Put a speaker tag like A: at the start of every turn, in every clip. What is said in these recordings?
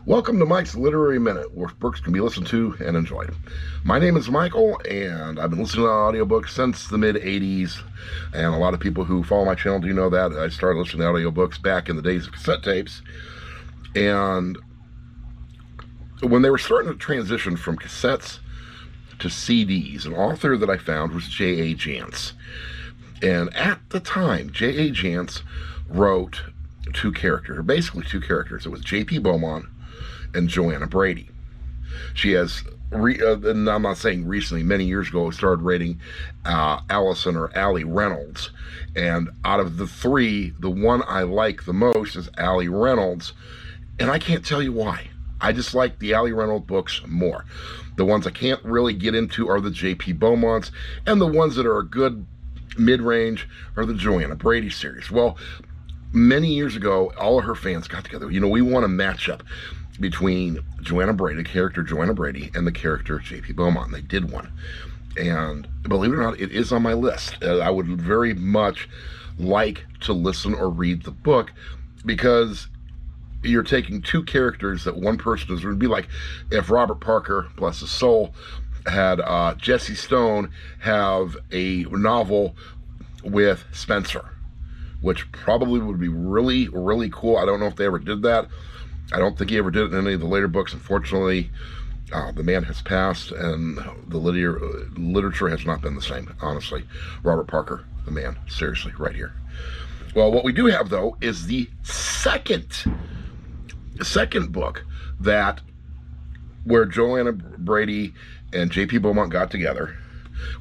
A: Welcome to Mike's Literary Minute, where books can be listened to and enjoyed. My name is Michael, and I've been listening to audiobooks since the mid-'80s, and a lot of people who follow my channel do know that. I started listening to audiobooks back in the days of cassette tapes, and when they were starting to transition from cassettes to CDs, an author that I found was J A Jance. And at the time, J A Jance wrote basically two characters. It was J.P. Beaumont and Joanna Brady. She has, and I'm not saying recently, many years ago, started writing Allison or Allie Reynolds. And out of the three, the one I like the most is Allie Reynolds. And I can't tell you why. I just like the Allie Reynolds books more. The ones I can't really get into are the J.P. Beaumonts, and the ones that are a good mid-range are the Joanna Brady series. Well, many years ago, all of her fans got together. You know, we want a matchup between Joanna Brady, the character Joanna Brady, and the character J.P. Beaumont. And they did one. And believe it or not, it is on my list. I would very much like to listen or read the book, because you're taking two characters that one person is. It would be like if Robert Parker, bless his soul, had Jesse Stone have a novel with Spencer, which probably would be really, really cool. I don't know if they ever did that. I don't think he ever did it in any of the later books. Unfortunately, the man has passed, and the literature has not been the same, honestly. Robert Parker, the man, seriously, right here. Well, what we do have, though, is the second book where Joanna Brady and J.P. Beaumont got together.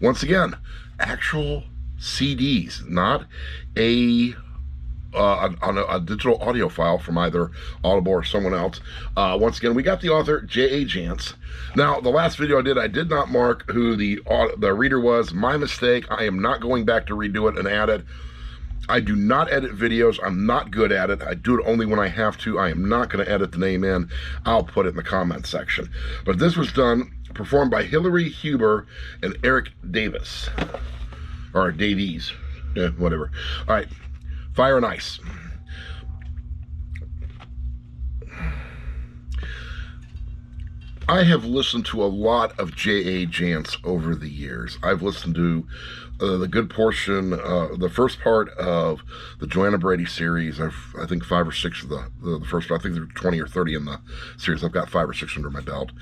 A: Once again, actual CDs, not a digital audio file from either Audible or someone else. Once again, we got the author, J A Jance. Now, the last video I did not mark who the reader was. My mistake. I am not going back to redo it and add it. I do not edit videos. I'm not good at it. I do it only when I have to. I am not going to edit the name in. I'll put it in the comment section. But this was performed by Hillary Huber and Erik Davies. Or Davies. Yeah, whatever. All right. Fire and Ice. I have listened to a lot of J A Jance over the years. I've listened to the good portion, the first part of the Joanna Brady series. I think 5 or 6 of the first. I think there are 20 or 30 in the series. I've got 5 or 6 under my belt,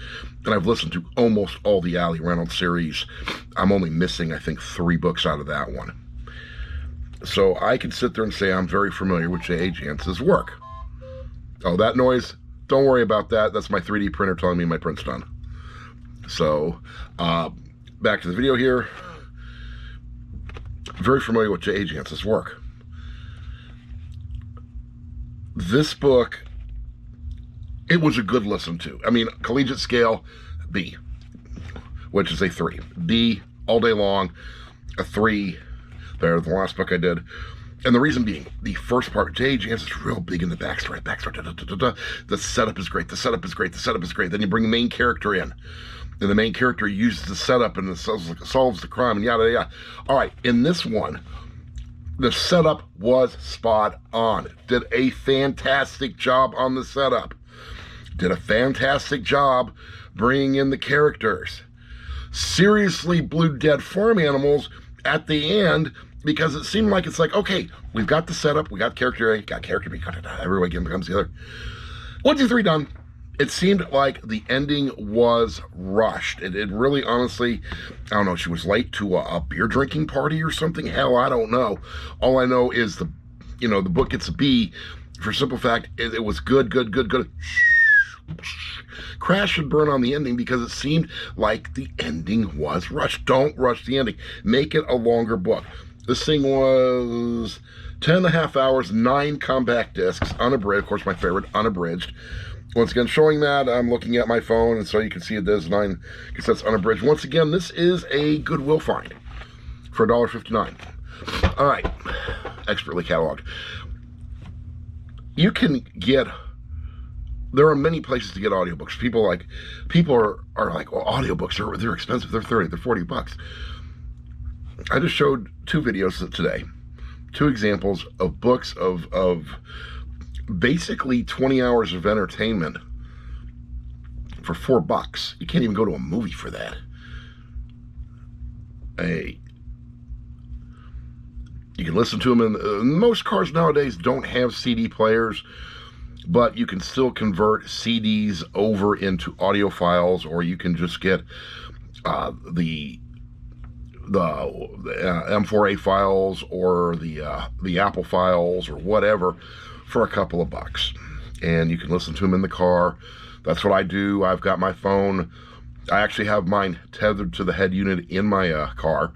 A: and I've listened to almost all the Allie Reynolds series. I'm only missing, I think, 3 books out of that one. So I can sit there and say I'm very familiar with J A Jance's work. Oh, that noise. Don't worry about that. That's my 3D printer telling me my print's done. So, back to the video here. Very familiar with J A Jance's work. This book, it was a good listen to. I mean, collegiate scale, B, which is a 3. B, all day long, a 3. Better than the last book I did. And the reason being, the first part, J A Jance is real big in the backstory. The setup is great. The setup is great. Then you bring the main character in, and the main character uses the setup and solves the crime, and yada yada. All right, in this one, the setup was spot on. Did a fantastic job on the setup. Did a fantastic job bringing in the characters. Seriously blew dead farm animals at the end, because it seemed like it's like, okay, we've got the setup, we got character A, got character B, everybody comes together. 1, 2, 3, done. It seemed like the ending was rushed. It really, honestly, I don't know, she was late to a beer drinking party or something. Hell, I don't know. All I know is the book gets a B for simple fact, it was good. Crash and burn on the ending, because it seemed like the ending was rushed. Don't rush the ending. Make it a longer book. This thing was 10.5 hours, 9 compact discs, unabridged. Of course, my favorite, unabridged. Once again, showing that, I'm looking at my phone, and so you can see it does 9 cassettes unabridged. Once again, this is a Goodwill find for $1.59. All right, expertly cataloged. You can get... There are many places to get audiobooks. People are like, well, audiobooks, they're expensive. They're 30, they're 40 bucks. I just showed 2 videos today, 2 examples of books of basically 20 hours of entertainment for $4. You can't even go to a movie for that. Hey, you can listen to them in most cars nowadays don't have CD players, but you can still convert CDs over into audio files, or you can just get the M4A files or the Apple files or whatever for a couple of bucks, and you can listen to them in the car. That's what I do. I've got my phone. I actually have mine tethered to the head unit in my car.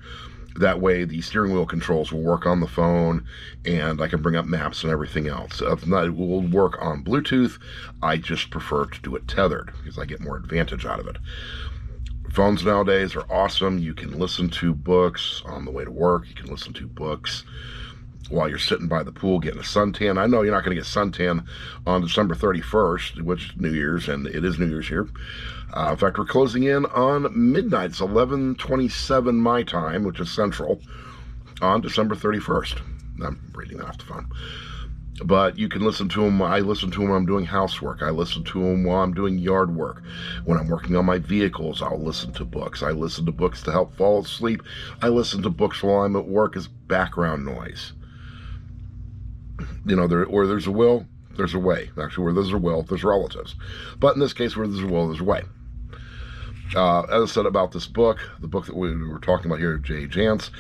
A: That way the steering wheel controls will work on the phone, and I can bring up maps and everything else. If not, it will work on Bluetooth. I just prefer to do it tethered because I get more advantage out of it. Phones nowadays are awesome. You can listen to books on the way to work. You can listen to books while you're sitting by the pool getting a suntan. I know you're not going to get suntan on December 31st, which is New Year's, and it is New Year's here. In fact, we're closing in on midnight. It's 11:27 my time, which is Central, on December 31st. I'm reading that off the phone. But you can listen to them. I listen to them when I'm doing housework. I listen to them while I'm doing yard work. When I'm working on my vehicles, I'll listen to books. I listen to books to help fall asleep. I listen to books while I'm at work as background noise. You know, where there's a will, there's a way. Actually, where there's a will, there's relatives. But in this case, where there's a will, there's a way. As I said about this book, the book that we were talking about here, J A Jance,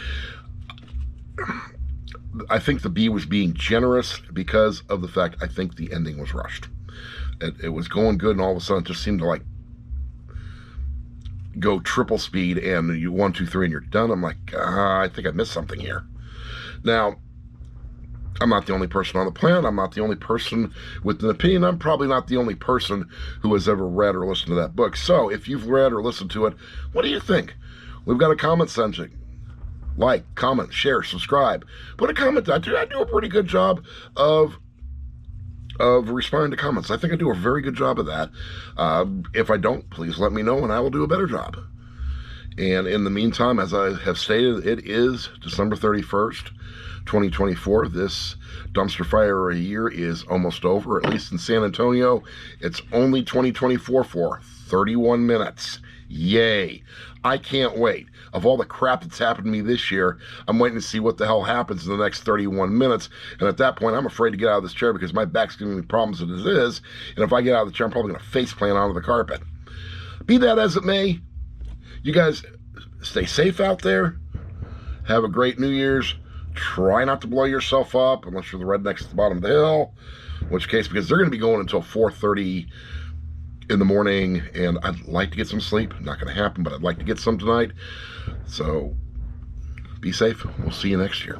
A: I think the B was being generous because of the fact I think the ending was rushed. It was going good, and all of a sudden it just seemed to like go triple speed, and you 1, 2, 3, and you're done. I'm like, I think I missed something here. Now, I'm not the only person on the planet. I'm not the only person with an opinion. I'm probably not the only person who has ever read or listened to that book. So if you've read or listened to it, what do you think? We've got a comment section. Like, comment, share, subscribe. Put a comment. I do a pretty good job of responding to comments. I think I do a very good job of that. If I don't, please let me know, and I will do a better job. And in the meantime, as I have stated, it is December 31st, 2024. This dumpster fire a year is almost over, at least in San Antonio. It's only 2024 for 31 minutes. Yay. I can't wait. Of all the crap that's happened to me this year, I'm waiting to see what the hell happens in the next 31 minutes. And at that point, I'm afraid to get out of this chair because my back's giving me problems as it is. And if I get out of the chair, I'm probably going to face plant onto the carpet. Be that as it may, you guys stay safe out there. Have a great New Year's. Try not to blow yourself up unless you're the rednecks at the bottom of the hill, in which case, because they're going to be going until 4:30 in the morning, and I'd like to get some sleep. Not going to happen, but I'd like to get some tonight. So be safe. We'll see you next year.